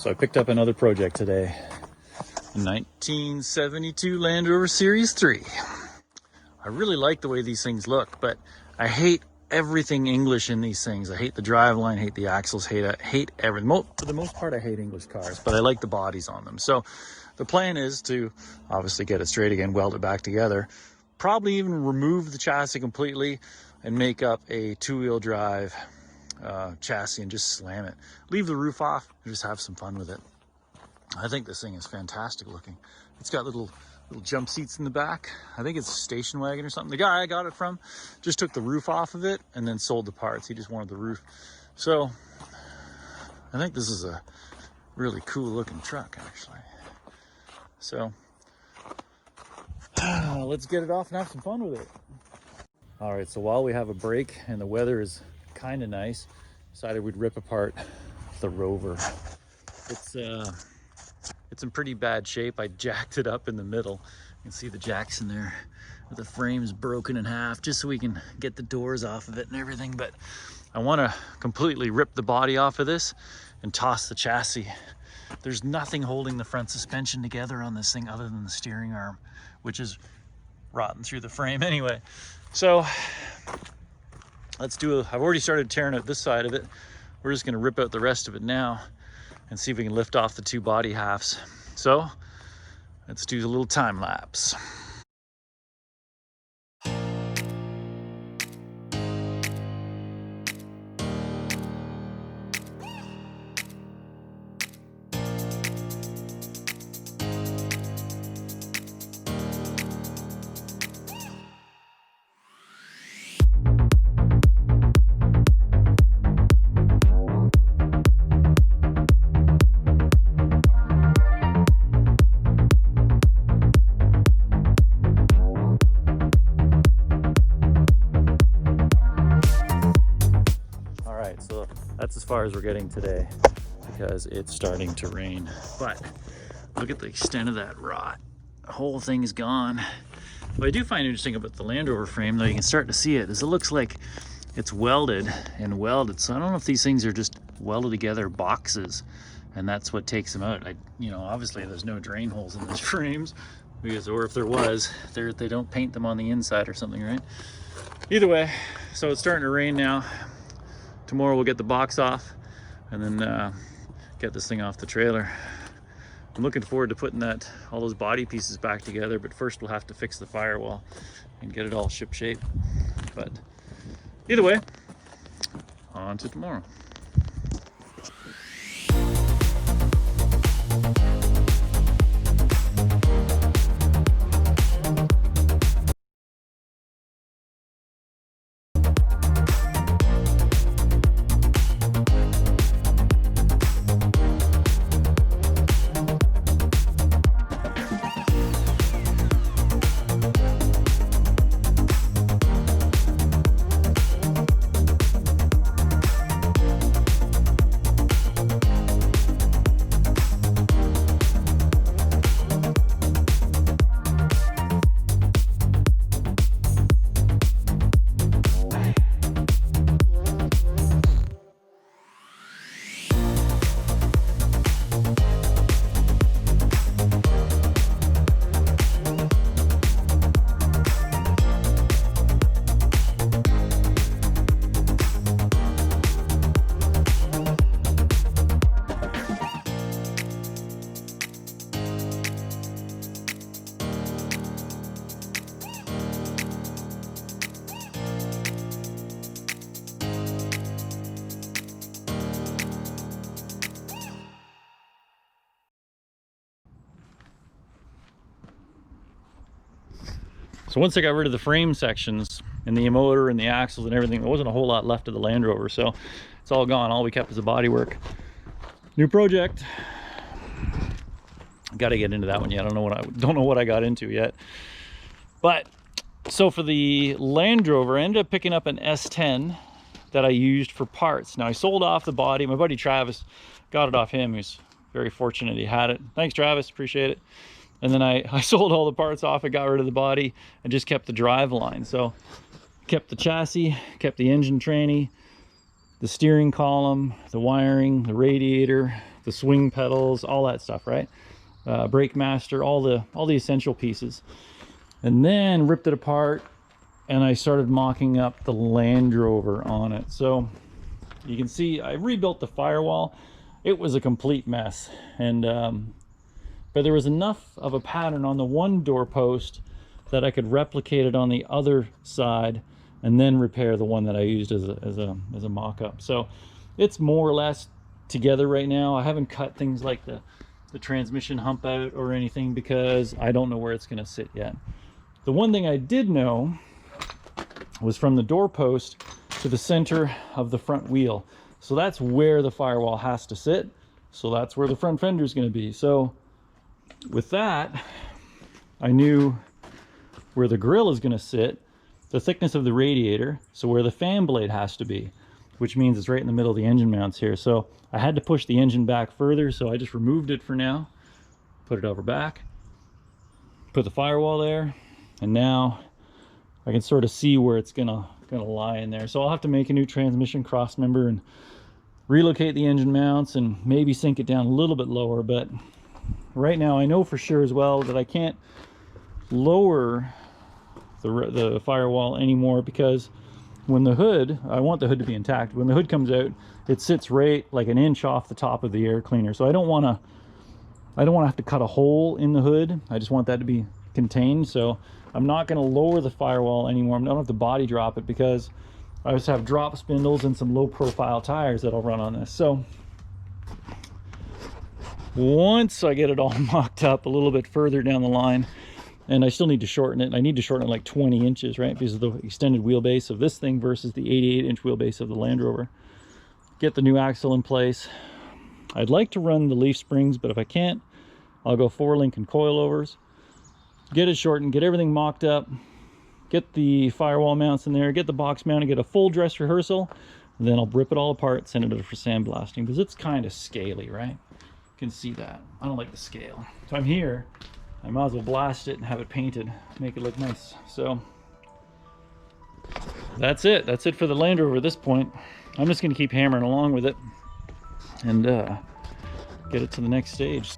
So I picked up another project today. 1972 Land Rover Series 3. I really like the way these things look, but I hate everything English in these things. I hate the driveline, hate the axles, hate everything. For the most part, I hate English cars, but I like the bodies on them. So the plan is to obviously get it straight again, weld it back together, probably even remove the chassis completely and make up a two-wheel drive chassis and just slam it. Leave the roof off and just have some fun with it. I think this thing is fantastic looking. It's got little jump seats in the back. I think it's a station wagon or something. The guy I got it from just took the roof off of it and then sold the parts. He just wanted the roof. So I think this is a really cool looking truck actually. So let's get it off and have some fun with it. All right, so while we have a break and the weather is kind of nice, decided we'd rip apart the Rover. It's in pretty bad shape. I jacked it up in the middle. You can see the jacks in there with the frames broken in half just so we can get the doors off of it and everything. But I want to completely rip the body off of this and toss the chassis. There's nothing holding the front suspension together on this thing other than the steering arm, which is rotten through the frame anyway. So let's I've already started tearing out this side of it. We're just going to rip out the rest of it now and see if we can lift off the two body halves. So let's do a little time lapse. So that's as far as we're getting today because it's starting to rain. But look at the extent of that rot. The whole thing's gone. What I do find interesting about the Land Rover frame, though, you can start to see it, is it looks like it's welded and welded. So I don't know if these things are just welded together boxes and that's what takes them out. Obviously there's no drain holes in these frames because, or if there was, they don't paint them on the inside or something, right? Either way, so it's starting to rain now. Tomorrow we'll get the box off and then get this thing off the trailer. I'm looking forward to putting all those body pieces back together, but first we'll have to fix the firewall and get it all ship shape. But either way, on to tomorrow. So once I got rid of the frame sections and the motor and the axles and everything, there wasn't a whole lot left of the Land Rover, so it's all gone. All we kept was the bodywork. New project. Got to get into that one yet. I don't know what I got into yet. But so for the Land Rover, I ended up picking up an S10 that I used for parts. Now I sold off the body. My buddy Travis got it off him. He was very fortunate he had it. Thanks, Travis. Appreciate it. And then I sold all the parts off. I got rid of the body and just kept the drive line. So kept the chassis, kept the engine tranny, the steering column, the wiring, the radiator, the swing pedals, all that stuff, right? Brake master, all the essential pieces. And then ripped it apart, and I started mocking up the Land Rover on it. So you can see I rebuilt the firewall. It was a complete mess, and but there was enough of a pattern on the one doorpost that I could replicate it on the other side, and then repair the one that I used as a mock-up. So it's more or less together right now. I haven't cut things like the transmission hump out or anything because I don't know where it's going to sit yet. The one thing I did know was from the doorpost to the center of the front wheel. So that's where the firewall has to sit. So that's where the front fender is going to be. So with that, I knew where the grill is going to sit, the thickness of the radiator, so where the fan blade has to be, which means it's right in the middle of the engine mounts here. So I had to push the engine back further, so I just removed it for now, put it over back, put the firewall there, and now I can sort of see where it's gonna lie in there. So I'll have to make a new transmission cross member and relocate the engine mounts and maybe sink it down a little bit lower. But right now I know for sure as well that I can't lower the firewall anymore, because when the hood, I want the hood to be intact. When the hood comes out, it sits right like an inch off the top of the air cleaner. So I don't want to have to cut a hole in the hood. I just want that to be contained. So I'm not going to lower the firewall anymore. I don't have to body drop it, because I just have drop spindles and some low profile tires that'll run on this. So once I get it all mocked up a little bit further down the line, and I still need to shorten it. I need to shorten it like 20 inches, right? Because of the extended wheelbase of this thing versus the 88-inch wheelbase of the Land Rover. Get the new axle in place. I'd like to run the leaf springs, but if I can't, I'll go 4-link and coilovers. Get it shortened, get everything mocked up, get the firewall mounts in there, get the box mounted, get a full dress rehearsal, and then I'll rip it all apart, send it for sandblasting, because it's kind of scaly, right? You can see that. I don't like the scale. So I'm here. I might as well blast it and have it painted, make it look nice. So that's it. That's it for the Land Rover at this point. I'm just going to keep hammering along with it and get it to the next stage.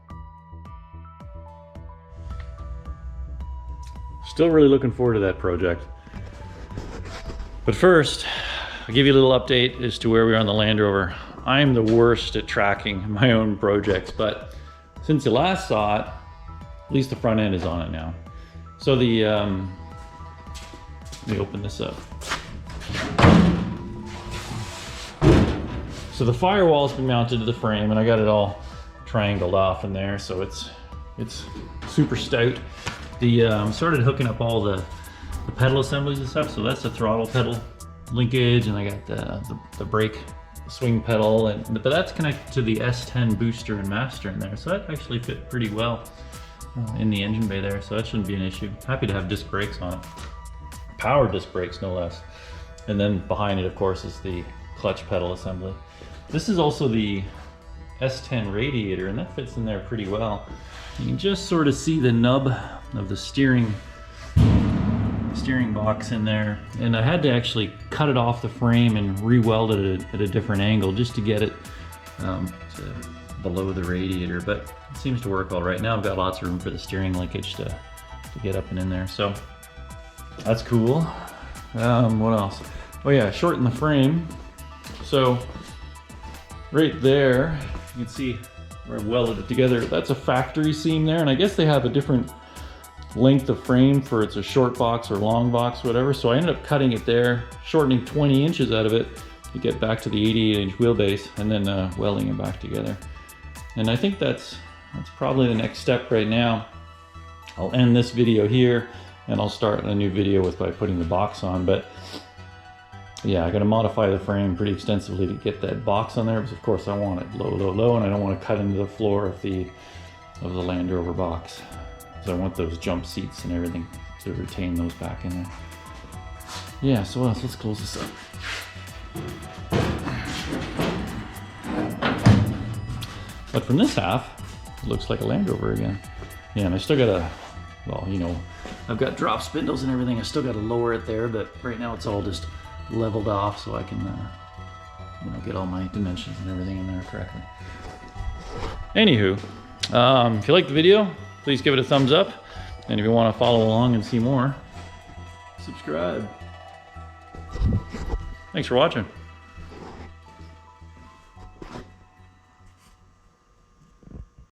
Still really looking forward to that project. But first, I'll give you a little update as to where we are on the Land Rover. I'm the worst at tracking my own projects, but since you last saw it, at least the front end is on it now. So the, let me open this up. So the firewall's been mounted to the frame, and I got it all triangled off in there, so it's super stout. The started hooking up all the pedal assemblies and stuff. So that's the throttle pedal linkage, and I got the brake swing pedal, but that's connected to the S10 booster and master in there. So that actually fit pretty well in the engine bay there, so that shouldn't be an issue. Happy to have disc brakes on it. Power disc brakes, no less. And then behind it, of course, is the clutch pedal assembly. This is also the S10 radiator, and that fits in there pretty well. You can just sort of see the nub of the steering box in there, and I had to actually cut it off the frame and re-weld it at a different angle just to get it to below the radiator, but it seems to work all right. Now I've got lots of room for the steering linkage to get up and in there, so that's cool. What else? Oh yeah, shorten the frame. So right there, you can see where I welded it together. That's a factory seam there, and I guess they have a different length of frame for it's a short box or long box, whatever. So I ended up cutting it there, shortening 20 inches out of it to get back to the 88-inch wheelbase, and then welding it back together. And I think that's probably the next step right now. I'll end this video here, and I'll start a new video by putting the box on. But yeah, I got to modify the frame pretty extensively to get that box on there, because of course I want it low, and I don't want to cut into the floor of the Land Rover box. So I want those jump seats and everything to retain those back in there. Yeah, so what else? Let's close this up. But from this half, it looks like a Land Rover again. Yeah, and I still got well, you know, I've got drop spindles and everything. I still got to lower it there, but right now it's all just leveled off so I can, you know, get all my dimensions and everything in there correctly. Anywho, if you like the video, please give it a thumbs up. And if you want to follow along and see more, subscribe. Thanks for watching.